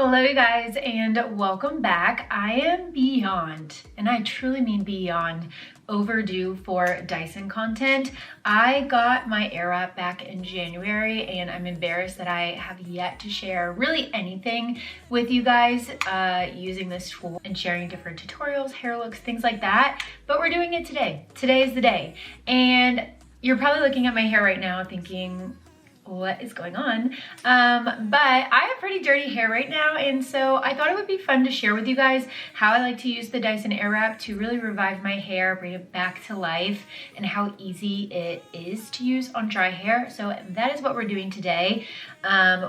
Hello you guys and welcome back. I am beyond, and I truly mean beyond, overdue for Dyson content. I got my Airwrap back in January and I'm embarrassed that I have yet to share really anything with you guys using this tool and sharing different tutorials, hair looks, things like that. But we're doing it today. Today is the day. And you're probably looking at my hair right now thinking, what is going on? But I have pretty dirty hair right now, and so I thought it would be fun to share with you guys how I like to use the Dyson Airwrap to really revive my hair, bring it back to life, and how easy it is to use on dry hair. So that is what we're doing today.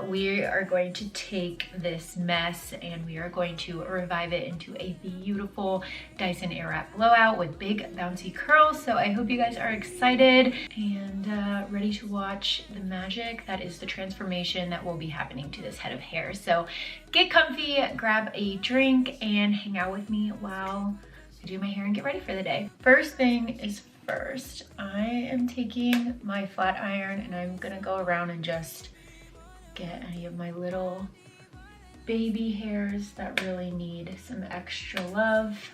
We are going to take this mess and we are going to revive it into a beautiful Dyson Airwrap blowout with big bouncy curls. So I hope you guys are excited and ready to watch the magic that is the transformation that will be happening to this head of hair. So get comfy, grab a drink, and hang out with me while I do my hair and get ready for the day. First thing is first, I am taking my flat iron and I'm gonna go around and just get any of my little baby hairs that really need some extra love.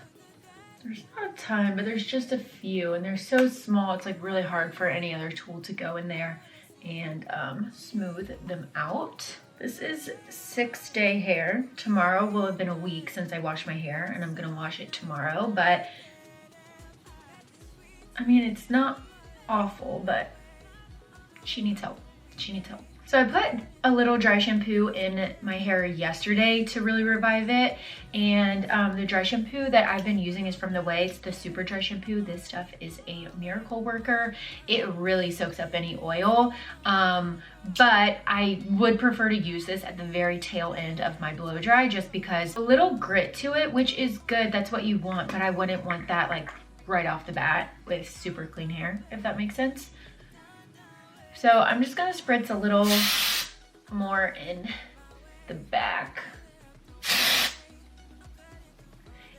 There's not a ton, but there's just a few, and they're so small it's like really hard for any other tool to go in there and smooth them out. This is 6-day hair. Tomorrow will have been a week since I washed my hair, and I'm gonna wash it tomorrow, but I mean, it's not awful, but she needs help. She needs help. So I put a little dry shampoo in my hair yesterday to really revive it. And the dry shampoo that I've been using is from The Way. It's the super dry shampoo. This stuff is a miracle worker. It really soaks up any oil. But I would prefer to use this at the very tail end of my blow dry just because a little grit to it, which is good. That's what you want, but I wouldn't want that like right off the bat with super clean hair, if that makes sense. So I'm just gonna spritz a little more in the back.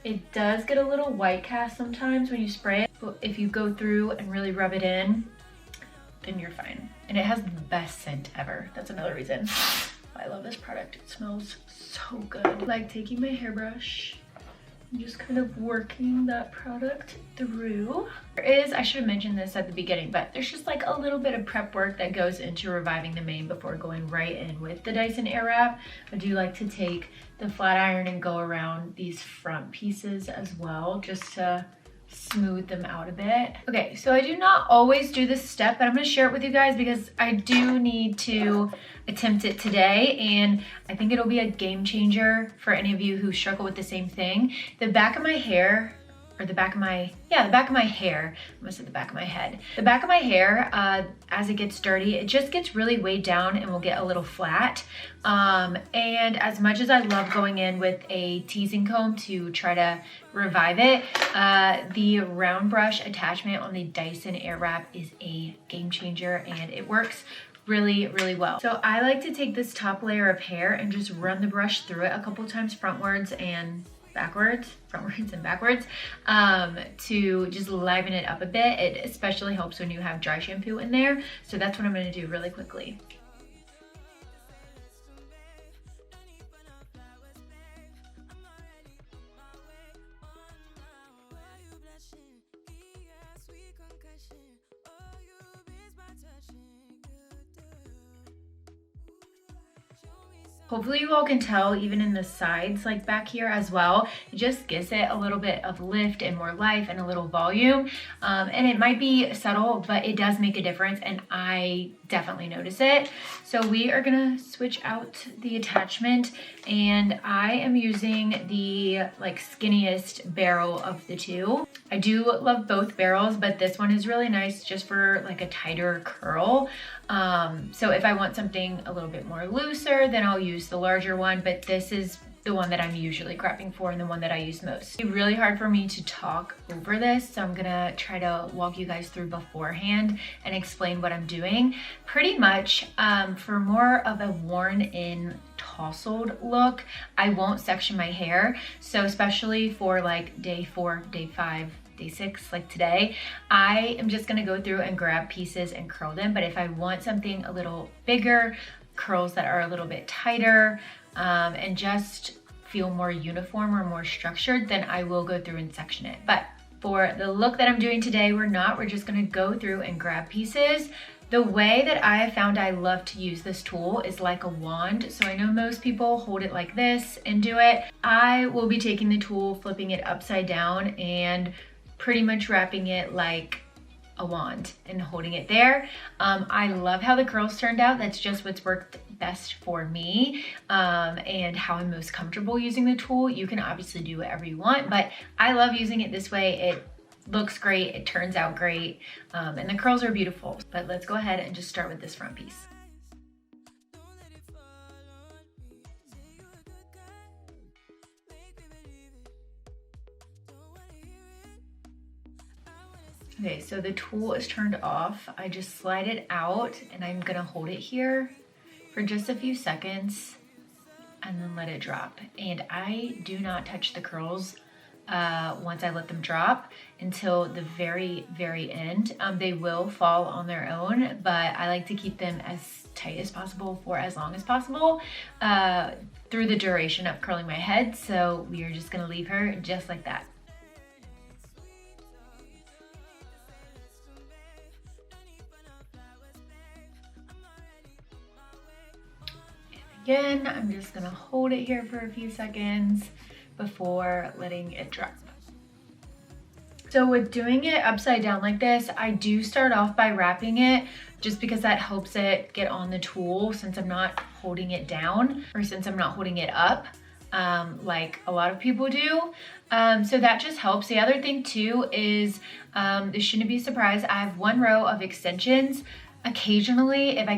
It does get a little white cast sometimes when you spray it, but if you go through and really rub it in, then you're fine. And it has the best scent ever. That's another reason I love this product. It smells so good. Like taking my hairbrush, just kind of working that product through. I should have mentioned this at the beginning, but there's just like a little bit of prep work that goes into reviving the mane before going right in with the Dyson Airwrap. I do like to take the flat iron and go around these front pieces as well, just to smooth them out a bit. Okay, so I do not always do this step, but I'm gonna share it with you guys because I do need to attempt it today, and I think it'll be a game changer for any of you who struggle with the same thing. The back of my hair, or the back of my, yeah, the back of my hair, I almost said the back of my head. The back of my hair, as it gets dirty, it just gets really weighed down and will get a little flat. And as much as I love going in with a teasing comb to try to revive it, the round brush attachment on the Dyson Airwrap is a game changer and it works really, really well. So I like to take this top layer of hair and just run the brush through it a couple times frontwards and backwards, to just liven it up a bit. It especially helps when you have dry shampoo in there. So that's what I'm gonna do really quickly. Hopefully you all can tell, even in the sides, like back here as well, it just gives it a little bit of lift and more life and a little volume. And it might be subtle, but it does make a difference, and I definitely notice it. So we are gonna switch out the attachment, and I am using the like skinniest barrel of the two. I do love both barrels, but this one is really nice just for like a tighter curl. So if I want something a little bit more looser, then I'll use the larger one, but this is the one that I'm usually grabbing for and the one that I use most. It's really hard for me to talk over this, so I'm gonna try to walk you guys through beforehand and explain what I'm doing. Pretty much for more of a worn in tousled look, I won't section my hair. So especially for like day 4, day 5, day 6, like today, I am just gonna go through and grab pieces and curl them. But if I want something a little bigger, curls that are a little bit tighter, and just feel more uniform or more structured, then I will go through and section it. But for the look that I'm doing today, we're just gonna go through and grab pieces. The way that I have found I love to use this tool is like a wand. So I know most people hold it like this and do it. I will be taking the tool, flipping it upside down, and pretty much wrapping it like a wand and holding it there. I love how the curls turned out. That's just what's worked best for me, and how I'm most comfortable using the tool. You can obviously do whatever you want, but I love using it this way. It looks great, it turns out great, and the curls are beautiful. But let's go ahead and just start with this front piece. Okay, so the tool is turned off. I just slide it out and I'm gonna hold it here for just a few seconds and then let it drop. And I do not touch the curls once I let them drop until the very, very end. They will fall on their own, but I like to keep them as tight as possible for as long as possible through the duration of curling my head. So we are just gonna leave her just like that. Again, I'm just gonna hold it here for a few seconds before letting it drop. So with doing it upside down like this, I do start off by wrapping it just because that helps it get on the tool since I'm not holding it down, or since I'm not holding it up like a lot of people do. So that just helps. The other thing too is, this shouldn't be a surprise, I have one row of extensions. Occasionally, if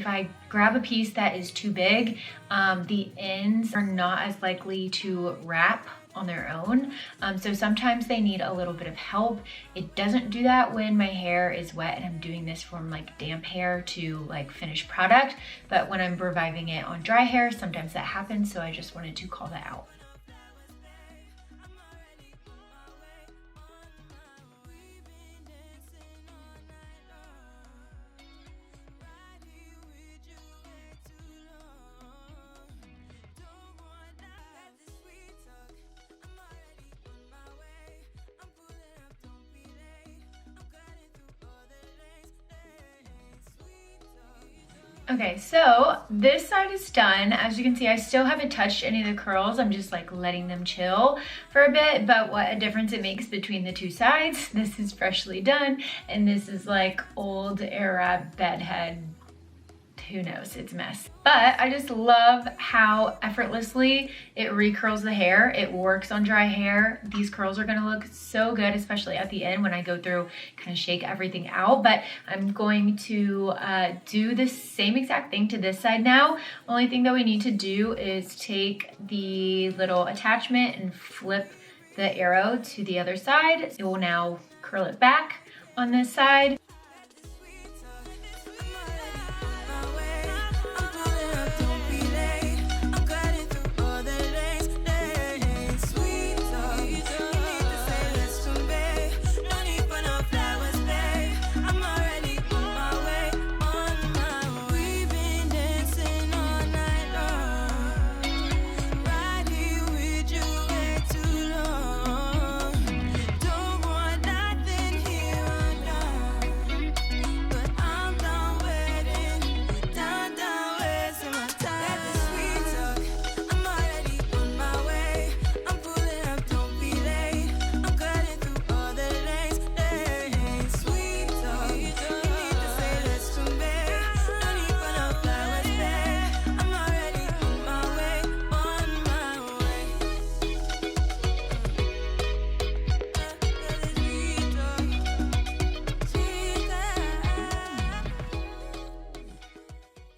I grab a piece that is too big, the ends are not as likely to wrap on their own. So sometimes they need a little bit of help. It doesn't do that when my hair is wet and I'm doing this from like damp hair to like finished product. But when I'm reviving it on dry hair, sometimes that happens. So I just wanted to call that out. Okay, so this side is done. As you can see, I still haven't touched any of the curls. I'm just like letting them chill for a bit, but what a difference it makes between the two sides. This is freshly done, and this is like old Airwrap bedhead. Who knows, it's a mess. But I just love how effortlessly it recurls the hair. It works on dry hair. These curls are gonna look so good, especially at the end when I go through, kind of shake everything out. But I'm going to do the same exact thing to this side now. Only thing that we need to do is take the little attachment and flip the arrow to the other side. It will now curl it back on this side.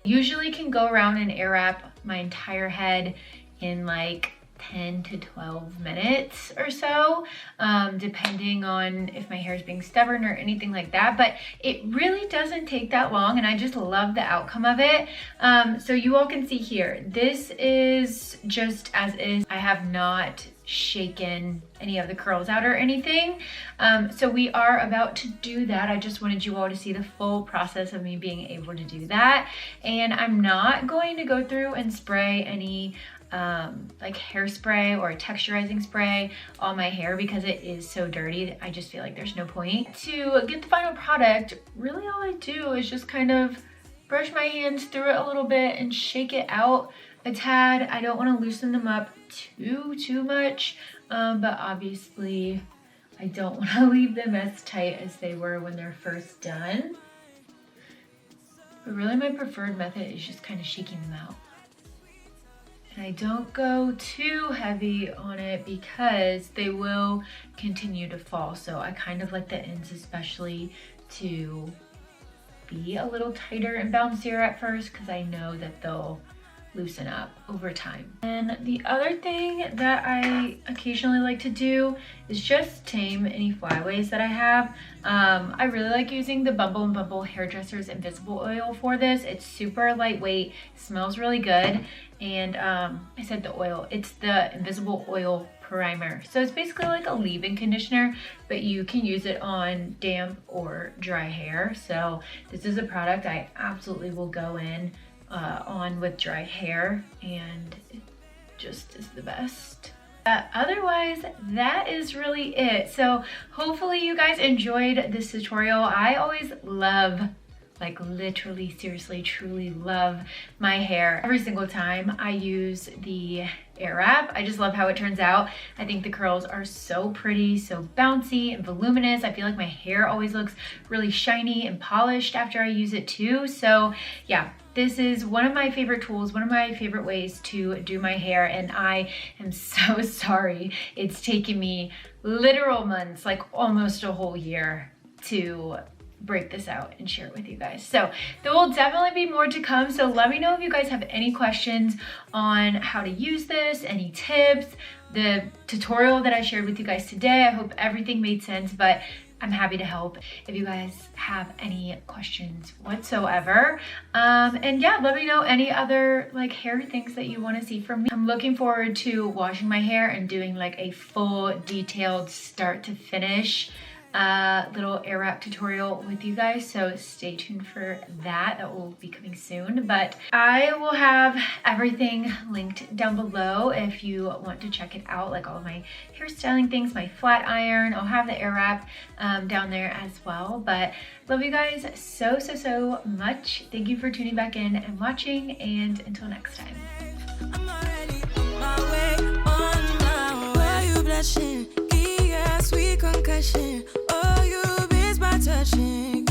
Usually can go around and air wrap my entire head in like 10 to 12 minutes or so, depending on if my hair is being stubborn or anything like that. But it really doesn't take that long, and I just love the outcome of it. So you all can see here, this is just as is. I have not shaken any of the curls out or anything. So we are about to do that. I just wanted you all to see the full process of me being able to do that. And I'm not going to go through and spray any like hairspray or texturizing spray on my hair because it is so dirty. I just feel like there's no point. To get the final product, really all I do is just kind of brush my hands through it a little bit and shake it out a tad. I don't want to loosen them up too much, but obviously I don't want to leave them as tight as they were when they're first done. But really my preferred method is just kind of shaking them out. And I don't go too heavy on it because they will continue to fall. So I kind of like the ends especially to be a little tighter and bouncier at first because I know that they'll loosen up over time. And the other thing that I occasionally like to do is just tame any flyaways that I have. I really like using the Bumble & Bumble Hairdresser's Invisible Oil for this. It's super lightweight, smells really good, and I said the oil, it's the Invisible Oil Primer. So it's basically like a leave-in conditioner, but you can use it on damp or dry hair. So this is a product I absolutely will go in on with dry hair, and it just is the best. Otherwise, that is really it. So hopefully you guys enjoyed this tutorial. I always love, like literally, seriously, truly love my hair every single time I use the Airwrap. I just love how it turns out. I think the curls are so pretty, so bouncy and voluminous. I feel like my hair always looks really shiny and polished after I use it too. So yeah, this is one of my favorite tools, one of my favorite ways to do my hair, and I am so sorry it's taken me literal months, like almost a whole year, to break this out and share it with you guys. So there will definitely be more to come. So let me know if you guys have any questions on how to use this, any tips, the tutorial that I shared with you guys today. I hope everything made sense, but I'm happy to help if you guys have any questions whatsoever. And yeah, let me know any other like hair things that you want to see from me. I'm looking forward to washing my hair and doing like a full detailed start to finish little Airwrap tutorial with you guys, so stay tuned for that. That will be coming soon, but I will have everything linked down below if you want to check it out, like all of my hairstyling things, my flat iron. I'll have the Airwrap down there as well. But love you guys so much. Thank you for tuning back in and watching, and until next time. I'm already on my way on now. Why you blushing? Sweet concussion, oh, you miss my touching.